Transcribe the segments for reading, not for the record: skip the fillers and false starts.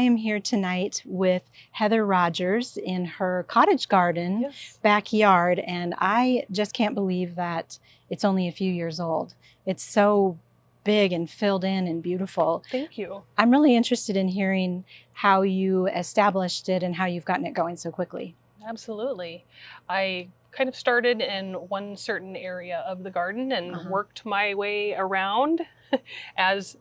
am here tonight with Heather Rogers in her cottage garden backyard, and I just can't believe that it's only a few years old. It's so big and filled in and beautiful. Thank you. I'm really interested in hearing how you established it and how you've gotten it going so quickly. Absolutely. I kind of started in one certain area of the garden and worked my way around as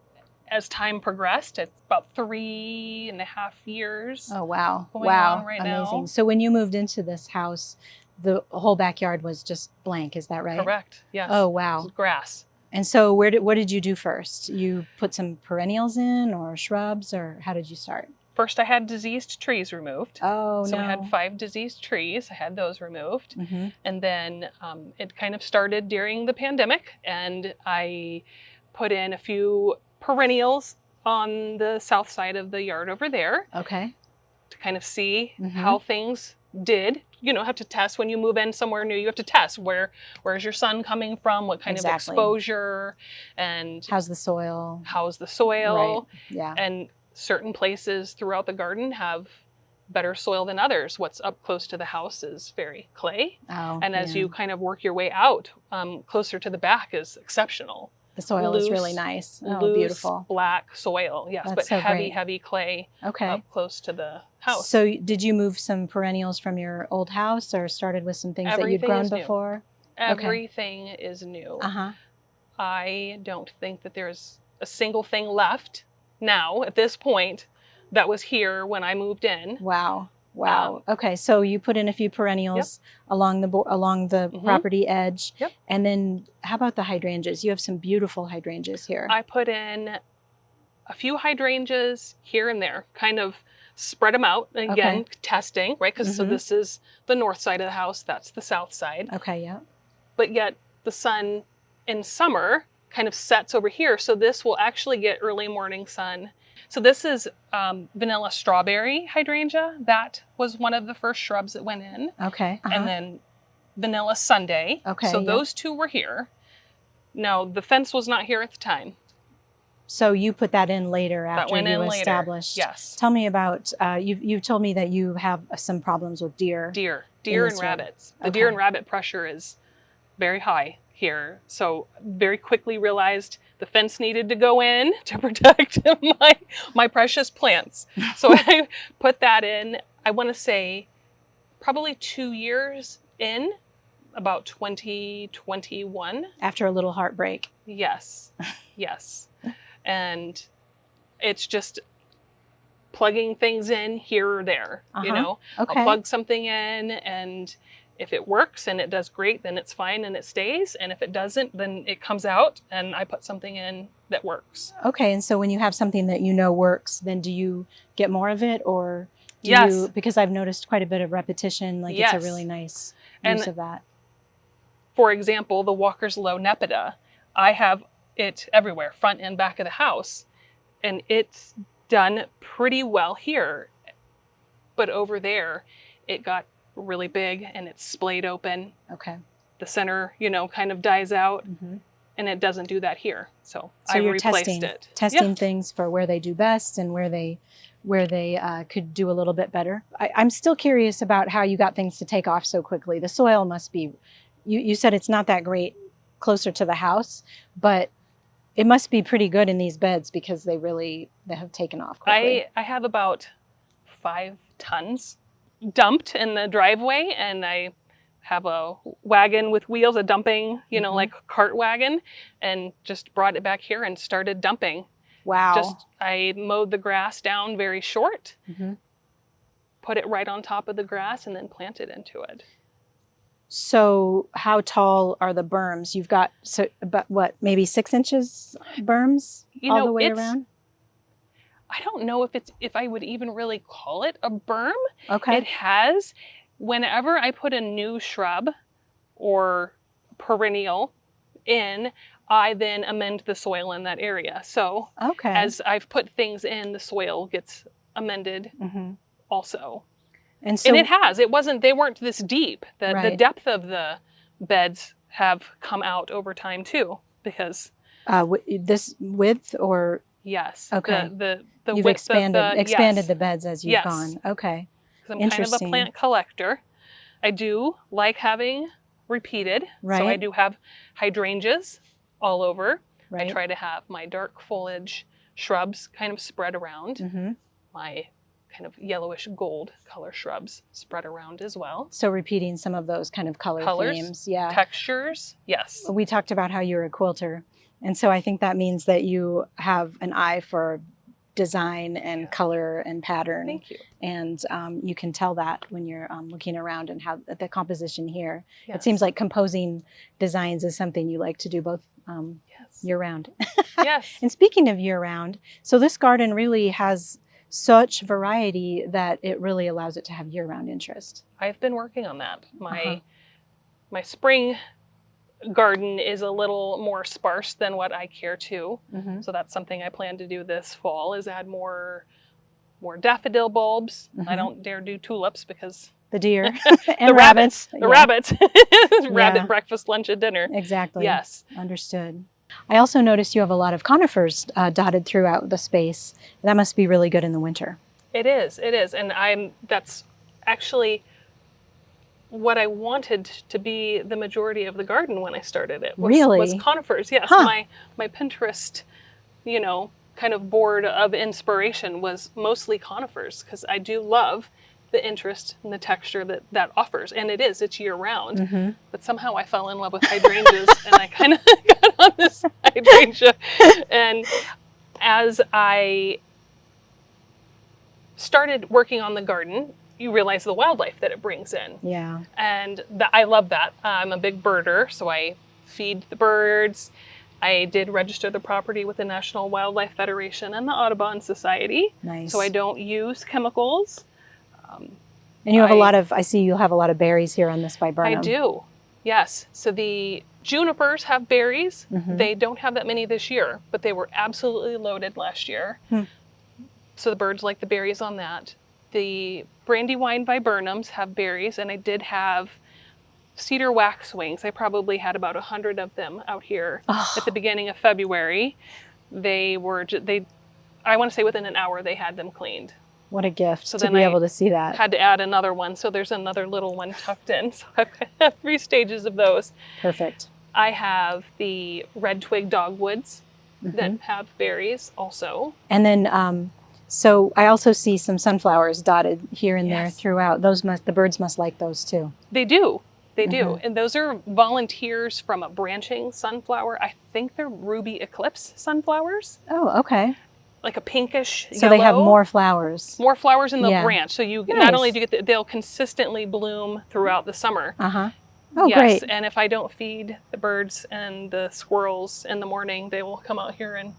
time progressed. It's about 3.5 years. Oh, wow. Going on right Amazing. now. So when you moved into this house, the whole backyard was just blank, is that right? Correct. Yes. Oh, wow. It was grass. And so what did you do first? You put some perennials in or shrubs, or how did you start? First, I had diseased trees removed. Oh, so no. I had 5 diseased trees. I had those removed. And then it kind of started during the pandemic, and I put in a few perennials on the south side of the yard over there. Okay. To kind of see how things did. You know, have to test when you move in somewhere new. You have to test where's your sun coming from, what kind of exposure, and how's the soil. Right. Yeah. And certain places throughout the garden have better soil than others. What's up close to the house is very clay. Oh, and as you kind of work your way out, closer to the back is exceptional. The soil is really nice. Oh, loose, beautiful. Black soil, yes, but so heavy clay up close to the house. So did you move some perennials from your old house or started with some things that you've grown before? Everything is new. I don't think that there's a single thing left now at this point that was here when I moved in. Wow. Okay, so you put in a few perennials along the property edge. And then how about the hydrangeas? You have some beautiful hydrangeas here. I put in a few hydrangeas here and there, kind of spread them out. Again, testing, right? Because so this is the north side of the house, that's the south side. Okay, yeah. But yet the sun in summer kind of sets over here, so this will actually get early morning sun. So this is vanilla strawberry hydrangea. That was one of the first shrubs that went in. Okay. And then vanilla sundae. Okay. So those two were here. Now the fence was not here at the time. So you put that in later after you established. Yes. Tell me about, you've told me that you have some problems with deer. Deer and rabbits. The deer and rabbit pressure is very high here. So very quickly realized the fence needed to go in to protect my precious plants. So I put that in, I want to say probably 2 years in, about 2021. After a little heartbreak. Yes. And it's just plugging things in here or there, you know. I'll plug something in, and if it works and it does great, then it's fine and it stays. And if it doesn't, then it comes out and I put something in that works. Okay, and so when you have something that you know works, then do you get more of it, or do you, because I've noticed quite a bit of repetition, like it's a really nice use of that. For example, the Walker's Low Nepeta, I have it everywhere, front and back of the house, and it's done pretty well here. But over there, it got really big and it's splayed open. Okay. The center, you know, kind of dies out, and it doesn't do that here. So I replaced it. Testing things for where they do best and where they could do a little bit better. I'm still curious about how you got things to take off so quickly. The soil must be, you said it's not that great closer to the house, but it must be pretty good in these beds because they have taken off quickly. I have about 5 tons dumped in the driveway, and I have a wagon with wheels, a dumping, you know, like cart wagon, and just brought it back here and started dumping. Wow. I mowed the grass down very short, put it right on top of the grass, and then planted into it. So how tall are the berms? You've got about what, maybe 6 inches berms all the way around? I don't know if I would even really call it a berm. Okay. It has, whenever I put a new shrub or perennial in, I then amend the soil in that area. So as I've put things in, the soil gets amended also. And they weren't this deep. The depth of the beds have come out over time too, because this width or Yes. Okay. The You've width expanded of the, expanded yes. the beds as you've Yes. gone. Okay. Because I'm kind of a Interesting. plant collector. I do like having repeated. Right. So I do have hydrangeas all over. Right. I try to have my dark foliage shrubs kind of spread around. Mm-hmm. My kind of yellowish gold color shrubs spread around as well. So repeating some of those kind of colors, themes. Yeah. Textures. Yes. We talked about how you're a quilter. And so I think that means that you have an eye for design and color and pattern. Thank you. And you can tell that when you're looking around and how the composition here. Yes. It seems like composing designs is something you like to do both year round. Yes. And speaking of year round, so this garden really has such variety that it really allows it to have year round interest. I've been working on that. My spring garden is a little more sparse than what I care to. Mm-hmm. So that's something I plan to do this fall, is add more daffodil bulbs. Mm-hmm. I don't dare do tulips because the deer and the rabbits. Rabbit Yeah. breakfast, lunch, and dinner. Exactly. Yes. Understood. I also noticed you have a lot of conifers dotted throughout the space. That must be really good in the winter. It is. And that's actually what I wanted to be the majority of the garden when I started it. Was conifers. Yes. Huh. My Pinterest, kind of board of inspiration was mostly conifers, because I do love the interest and the texture that offers. And it's year round. Mm-hmm. But somehow I fell in love with hydrangeas and I kind of got on this hydrangea. And as I started working on the garden, you realize the wildlife that it brings in. Yeah. And I love that. I'm a big birder, so I feed the birds. I did register the property with the National Wildlife Federation and the Audubon Society. Nice. So I don't use chemicals. And you have I see you have a lot of berries here on this viburnum. I do, yes. So the junipers have berries. Mm-hmm. They don't have that many this year, but they were absolutely loaded last year. So the birds like the berries on that. The brandywine viburnums have berries, and I did have cedar waxwings. I probably had about 100 of them out here at the beginning of February. I want to say within an hour they had them cleaned. What a gift so to be able to see that. Had to add another one, so there's another little one tucked in. So I've got 3 stages of those. Perfect. I have the red twig dogwoods that have berries also. And then, so I also see some sunflowers dotted here and there throughout. The birds must like those too. They do. They do. And those are volunteers from a branching sunflower. I think they're ruby eclipse sunflowers. Oh, okay. Like a pinkish So yellow. they have more flowers. More flowers in the branch. So you not only do you get they'll consistently bloom throughout the summer. Uh-huh. Oh, yes, great. And if I don't feed the birds and the squirrels in the morning, they will come out here and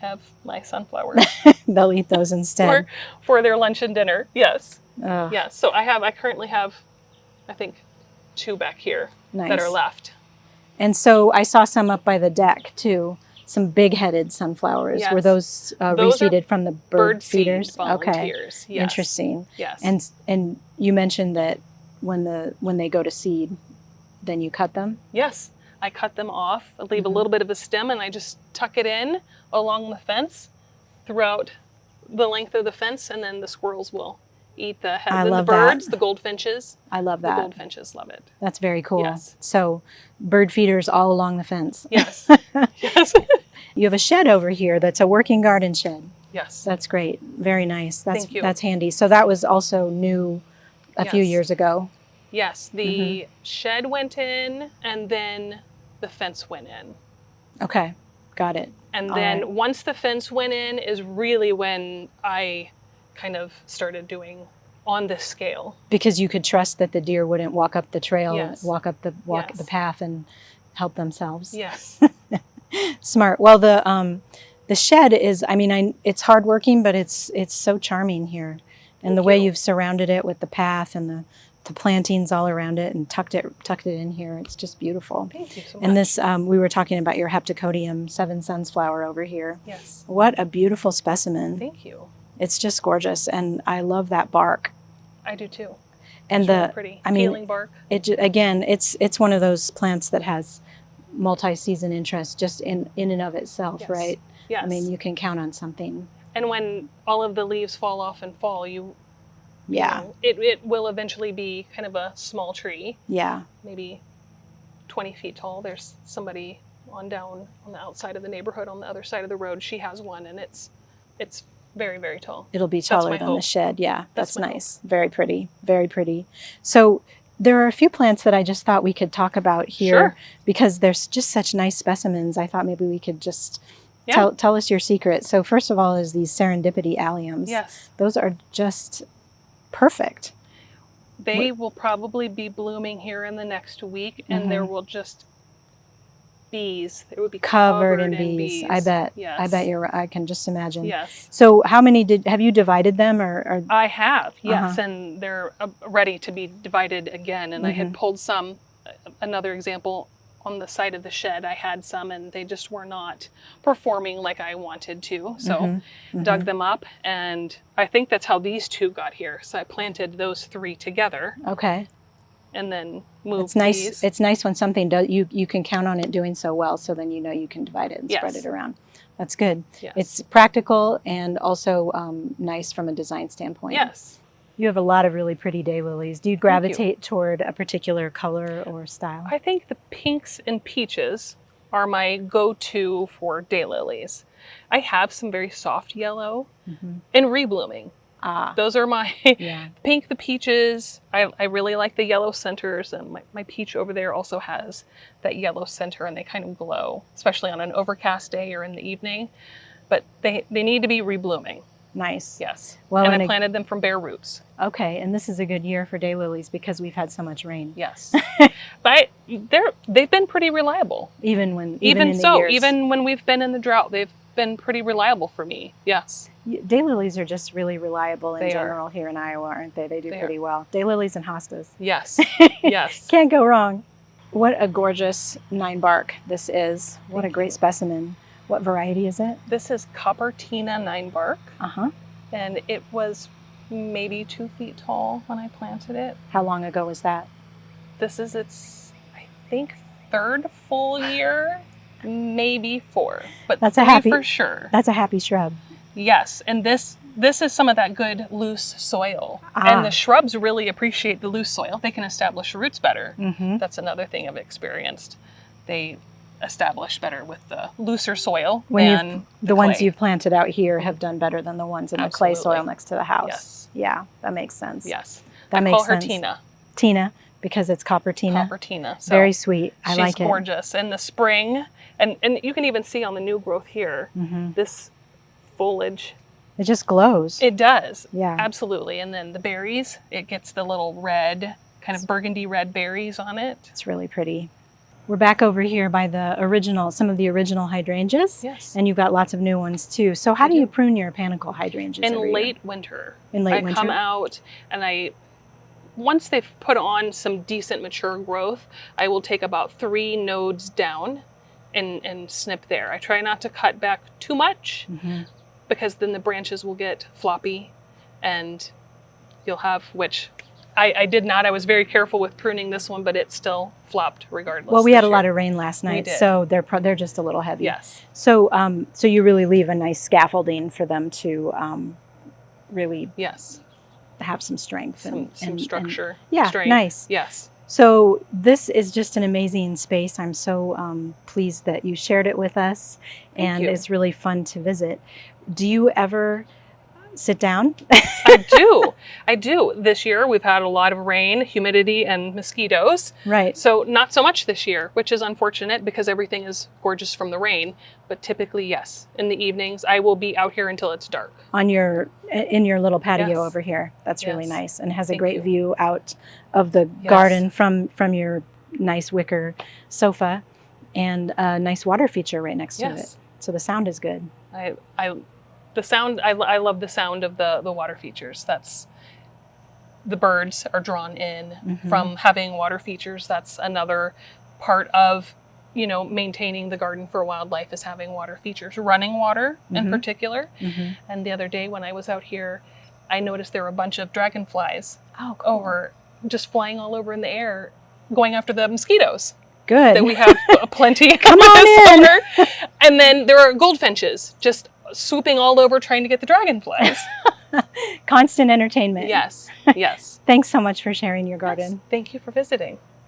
have my sunflowers. They'll eat those instead. for their lunch and dinner. Yes. Oh. Yes. So I currently have, I think, 2 back here that are left. And so I saw some up by the deck too. Some big-headed sunflowers. Yes. Were those reseeded from the bird feeders? Volunteers. Okay. Yes. Interesting. Yes. And you mentioned that when they go to seed, then you cut them? Yes. I cut them off. I leave a little bit of a stem and I just tuck it in along the fence throughout the length of the fence, and then the squirrels will eat the heads. And the birds, the goldfinches. I love that. The goldfinches love it. That's very cool. Yes. So bird feeders all along the fence. Yes. Yes. You have a shed over here that's a working garden shed. Yes. That's great. Very nice. Thank you. That's handy. So that was also new a few years ago. Yes. The shed went in and then the fence went in. Okay. Got it. And then once the fence went in is really when I kind of started doing on this scale. Because you could trust that the deer wouldn't walk up the trail, walk the path and help themselves. Yes. Smart. Well, the shed is, it's hardworking, but it's so charming here. And the way you've surrounded it with the path and the plantings all around it and tucked it in here, it's just beautiful. Thank you so much. And this, we were talking about your Heptacodium 7 sunflower over here. Yes. What a beautiful specimen. Thank you. It's just gorgeous, and I love that bark. I do too. And it's really pretty. Peeling bark. It's one of those plants that has multi-season interest just in and of itself, Yes. right? Yes. I mean, you can count on something. And when all of the leaves fall off in fall, you Yeah. know, it will eventually be kind of a small tree. Yeah. Maybe 20 feet tall. There's somebody on down on the outside of the neighborhood on the other side of the road. She has one, and it's very, very tall. It'll be taller than the hope. shed. Yeah, That's that's my nice. Very pretty. Very pretty. So there are a few plants that I just thought we could talk about here Sure. because there's just such nice specimens. I thought maybe we could just Yeah. tell us your secret. So first of all is these serendipity alliums. Yes. Those are just perfect. They will probably be blooming here in the next week, and there will just bees. It would be covered in bees. I bet. Yes. I bet you're. I can just imagine. Yes. So how many have you divided them or? I have, yes, and they're ready to be divided again. And I had pulled some. Another example, on the side of the shed, I had some, and they just were not performing like I wanted to. So dug them up, and I think that's how these two got here. So I planted those three together. Okay. And then moved It's nice. these. It's nice when something does. You can count on it doing so well. So then you can divide it and spread it around. That's good. Yes. It's practical and also nice from a design standpoint. Yes. You have a lot of really pretty daylilies. Do you gravitate toward a particular color or style? I think the pinks and peaches are my go-to for daylilies. I have some very soft yellow and reblooming. Those are my pink, the peaches. I really like the yellow centers, and my peach over there also has that yellow center, and they kind of glow, especially on an overcast day or in the evening. But they need to be reblooming. Nice. Yes. Well, and I planted them from bare roots. Okay, and this is a good year for daylilies because we've had so much rain. Yes. But they've been pretty reliable. Even when we've been in the drought, they've been pretty reliable for me. Yes. Daylilies are just really reliable in general here in Iowa, aren't they? They do pretty well. Daylilies and hostas. Yes. Yes. Can't go wrong. What a gorgeous 9-bark this is. What a great specimen. What variety is it? This is Coppertina 9-bark. Uh-huh. And it was maybe 2 feet tall when I planted it. How long ago was that? This is its, I think, 3rd full year, maybe 4, but that's 3 for sure. That's a happy shrub. Yes, and this is some of that good loose soil. And the shrubs really appreciate the loose soil. They can establish roots better. That's another thing I've experienced. They establish better with the looser soil than the ones you've planted out here have done better than the ones in the clay soil next to the house. Yes. Yeah, that makes sense. Yes. That makes sense. I call her Tina. Tina, because it's Coppertina. Coppertina. So very sweet. I like it. She's gorgeous. In the spring, and you can even see on the new growth here, this foliage. It just glows. It does. Yeah. Absolutely. And then the berries, it gets the little red, kind of burgundy red berries on it. It's really pretty. We're back over here by some of the original hydrangeas. Yes. And you've got lots of new ones too. So how do you prune your panicle hydrangeas in late winter? In late winter? I come out and once they've put on some decent mature growth, I will take about 3 nodes down and snip there. I try not to cut back too much because then the branches will get floppy and you'll have, which I did not. I was very careful with pruning this one, but it still flopped regardless. Well, we had a lot of rain last night, so they're just a little heavy. Yes. So so you really leave a nice scaffolding for them to really have some strength some structure. Strength. Nice. Yes. So this is just an amazing space. I'm so pleased that you shared it with us, and it's really fun to visit. Do you ever sit down? I do. This year we've had a lot of rain, humidity, and mosquitoes. Right. So not so much this year, which is unfortunate because everything is gorgeous from the rain. But typically, yes, in the evenings I will be out here until it's dark. In your little patio over here. That's really nice and has a great view out of the garden from your nice wicker sofa and a nice water feature right next to it. So the sound is good. I love the sound of the water features. The birds are drawn in from having water features. That's another part of, maintaining the garden for wildlife is having water features, running water in particular. And the other day when I was out here, I noticed there were a bunch of dragonflies over just flying all over in the air, going after the mosquitoes. Good. that we have plenty Come on in. And then there are goldfinches just swooping all over trying to get the dragonflies. Constant entertainment. Yes, yes. Thanks so much for sharing your garden. Yes. Thank you for visiting.